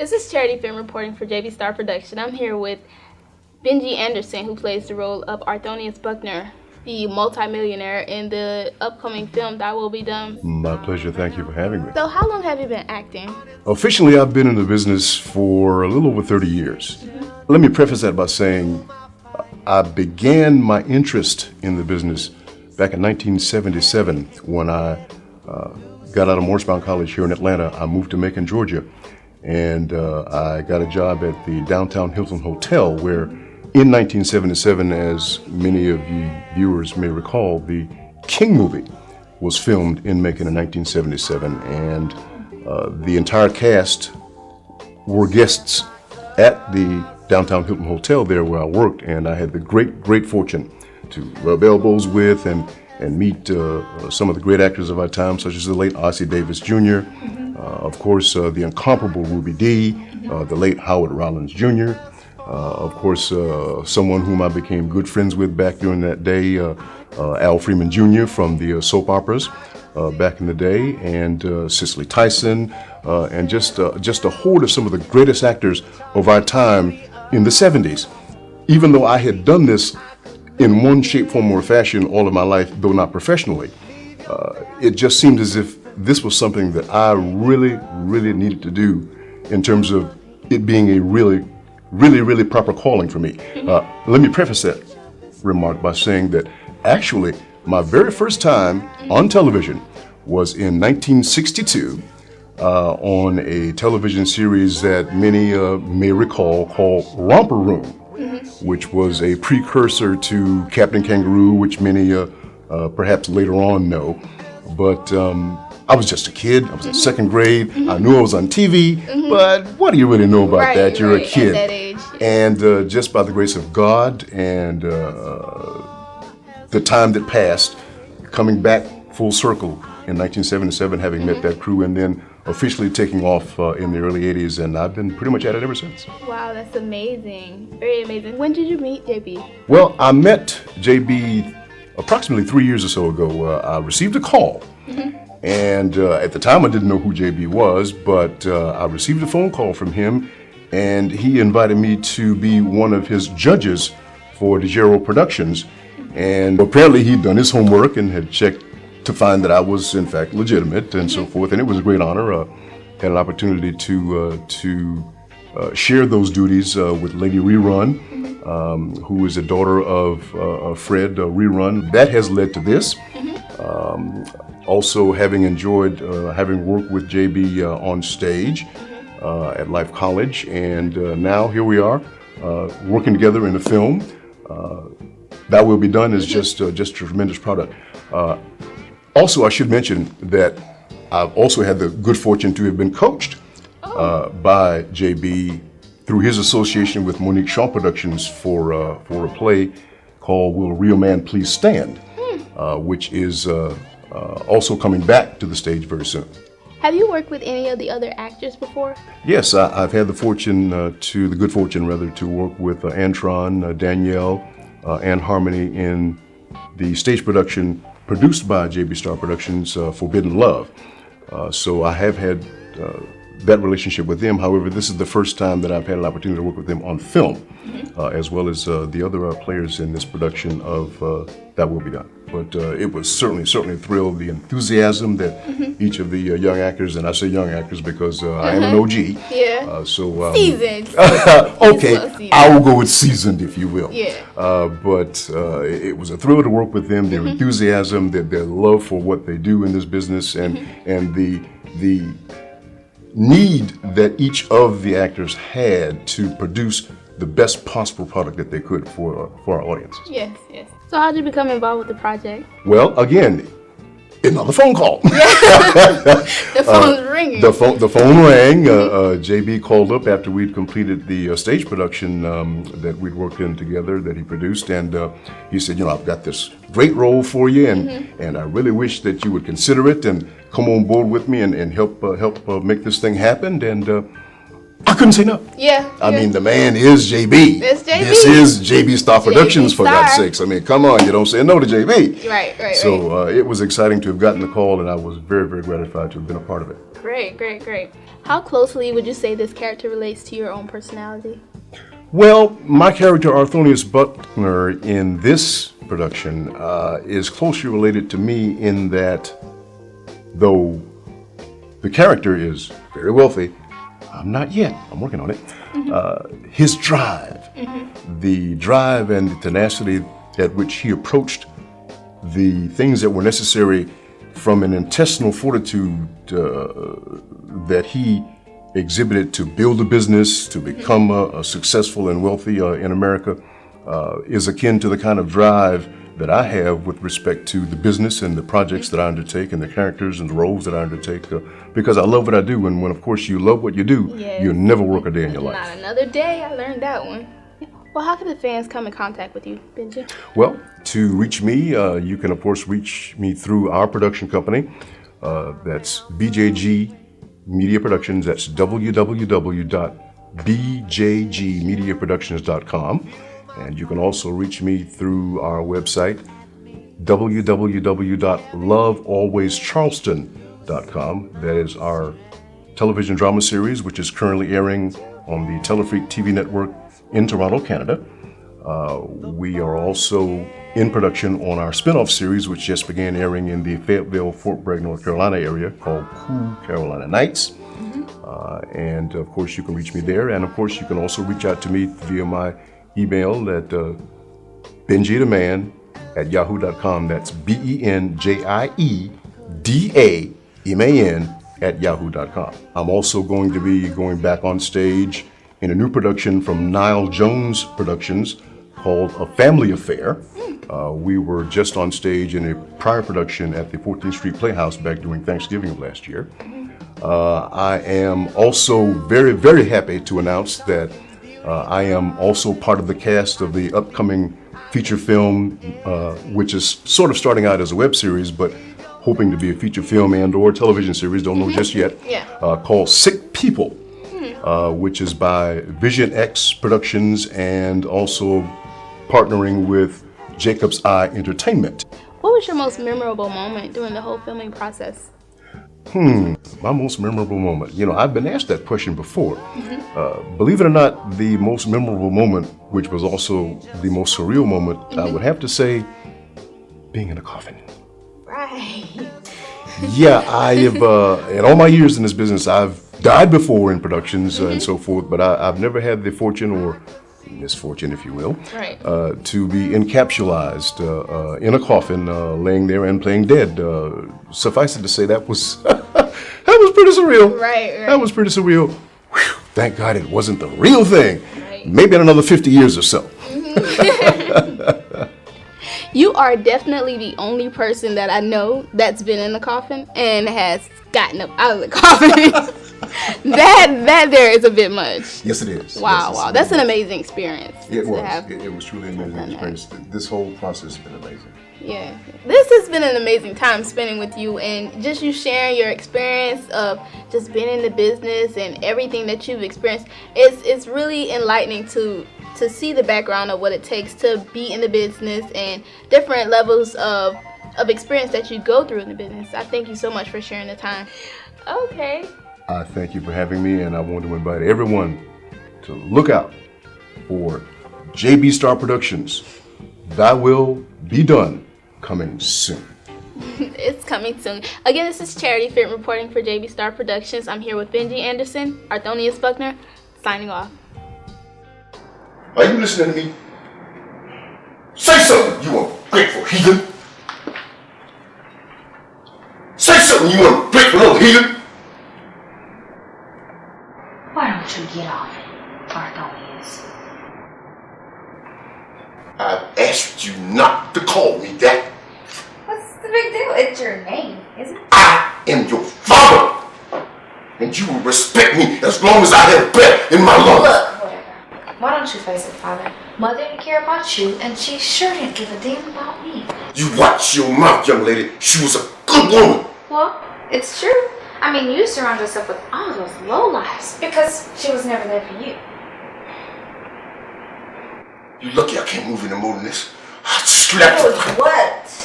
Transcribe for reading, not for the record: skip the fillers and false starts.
This is Charity Film reporting for jbstar Production. I'm here with Benjie Anderson, who plays the role of Arthonius Buckner, the multimillionaire in the upcoming film That Will Be Done. My pleasure. Thank you for having me. So how long have you been acting? Officially, I've been in the business for a little over 30 years. Let me preface that by saying I began my interest in the business back in 1977 when I got out of Morrisbound College here in Atlanta. I moved to Macon, Georgia, and I got a job at the downtown Hilton Hotel where in 1977, as many of you viewers may recall, the King movie was filmed in Macon in 1977, and the entire cast were guests at the downtown Hilton Hotel there where I worked, and I had the great fortune to rub elbows with and meet some of the great actors of our time, such as the late Ossie Davis Jr., of course, the incomparable Ruby Dee, the late Howard Rollins Jr., of course, someone whom I became good friends with back during that day, Al Freeman Jr. from the soap operas back in the day, and Cicely Tyson, and just a horde of some of the greatest actors of our time in the 70s. Even though I had done this in one shape, form, or fashion all of my life, though not professionally, it just seemed as if this was something that I really needed to do in terms of it being a really proper calling for me. Let me preface that remark by saying that actually my very first time on television was in 1962 on a television series that many may recall called Romper Room, which was a precursor to Captain Kangaroo, which many perhaps later on know. But I was just a kid. I was in second grade. I knew I was on TV, but what do you really know about that? You're a kid. At that age. And just by the grace of God and the time that passed, coming back full circle in 1977, having met that crew, and then officially taking off in the early 80s, and I've been pretty much at it ever since. Wow, that's amazing. Very amazing. When did you meet JB? Well, I met JB approximately 3 years or so ago. I received a call. And at the time, I didn't know who JB was, but I received a phone call from him, and he invited me to be one of his judges for DeGero Productions. And apparently, he'd done his homework and had checked to find that I was, in fact, legitimate and so forth. And it was a great honor. Had an opportunity to share those duties with Lady Rerun, who is the daughter of Fred Rerun. That has led to this. Also, having enjoyed having worked with JB on stage at Life College, and now here we are working together in a film. That Will Be Done is just a tremendous product. Also, I should mention that I've also had the good fortune to have been coached by JB through his association with Monique Shaw Productions for a play called Will a Real Man Please Stand, which is also coming back to the stage very soon. Have you worked with any of the other actors before? Yes, I've had the good fortune to work with Antron, Danielle, and Harmony in the stage production produced by jbstar Productions, Forbidden Love. So I have had that relationship with them. However, this is the first time that I've had an opportunity to work with them on film, as well as the other players in this production of That Will Be Done. But it was certainly a thrill, the enthusiasm that each of the young actors, and I say young actors because I am an OG. Yeah. Seasoned. Okay, I will go with seasoned, if you will. Yeah. But it was a thrill to work with them, their enthusiasm, their love for what they do in this business, and the need that each of the actors had to produce the best possible product that they could for our audiences. Yes. So how did you become involved with the project? Well, again, another phone call. The phone's ringing. The phone rang. JB called up after we'd completed the stage production that we'd worked in together, that he produced, and he said, I've got this great role for you, and I really wish that you would consider it and come on board with me and help make this thing happen. And I couldn't say no. Yeah. I mean, the man is JB. It's JB. This is jbstar Productions, for Star. God's sakes. I mean, come on, you don't say no to JB. Right. So it was exciting to have gotten the call, and I was very, very gratified to have been a part of it. Great. How closely would you say this character relates to your own personality? Well, my character, Arthonius Buckner, in this production is closely related to me in that, though the character is very wealthy, I'm not yet. I'm working on it. His drive, the drive and the tenacity at which he approached the things that were necessary from an intestinal fortitude that he exhibited to build a business, to become a successful and wealthy in America, is akin to the kind of drive that I have with respect to the business and the projects that I undertake and the characters and the roles that I undertake, because I love what I do. And when, of course, you love what you do, you'll never work a day in your life. Not another day. I learned that one. Well, how can the fans come in contact with you, Benjie? Well, to reach me, you can, of course, reach me through our production company. That's BJG Media Productions. That's www.bjgmediaproductions.com. And you can also reach me through our website, www.lovealwayscharleston.com. That is our television drama series, which is currently airing on the Telefreak TV network in Toronto, Canada. We are also in production on our spin-off series, which just began airing in the Fayetteville, Fort Bragg, North Carolina area, called Cool Carolina Nights. And of course, you can reach me there. And of course, you can also reach out to me via my email at BenjDaMan@yahoo.com. That's BenjDaMan @yahoo.com. I'm also going to be going back on stage in a new production from Nile Jones Productions called A Family Affair. We were just on stage in a prior production at the 14th Street Playhouse back during Thanksgiving of last year. I am also very, very happy to announce that I am also part of the cast of the upcoming feature film, which is sort of starting out as a web series, but hoping to be a feature film and or television series, don't know just yet, called Sick People, which is by Vision X Productions and also partnering with Jacob's Eye Entertainment. What was your most memorable moment during the whole filming process? My most memorable moment. You know, I've been asked that question before. Believe it or not, the most memorable moment, which was also the most surreal moment, I would have to say, being in a coffin. Right. Yeah, I have, in all my years in this business, I've died before in productions and so forth, but I've never had the fortune or misfortune, if you will, to be encapsulated in a coffin, laying there and playing dead. Suffice it to say, that was that was pretty surreal. Right. That was pretty surreal. Whew, thank God it wasn't the real thing. Right. Maybe in another 50 years or so. You are definitely the only person that I know that's been in the coffin and has gotten up out of the coffin. that there is a bit much. Yes, it is. Wow, yes, wow. That's an amazing experience. It was. It was truly an amazing experience. This whole process has been amazing. Yeah. This has been an amazing time spending with you, and just you sharing your experience of just being in the business and everything that you've experienced. It's really enlightening to see the background of what it takes to be in the business and different levels of experience that you go through in the business. I thank you so much for sharing the time. Okay. I thank you for having me, and I want to invite everyone to look out for jbstar Productions. Thy Will Be Done, coming soon. It's coming soon. Again, this is Charity Fit reporting for jbstar Productions. I'm here with Benjie Anderson, Arthonius Buckner, signing off. Are you listening to me? Say something, you ungrateful heathen. Say something, you ungrateful little heathen. Why don't you get off it, Arthonius? I've asked you not to call me that. What's the big deal? It's your name, isn't it? I am your father, and you will respect me as long as I have breath in my lungs. Look, whatever. Why don't you face it, Father? Mother didn't care about you, and she sure didn't give a damn about me. You watch your mouth, young lady. She was a good woman. Well, it's true. I mean, you surround yourself with all those lowlifes because she was never there for you. You lucky I can't move any more than this. I'll slap you. What?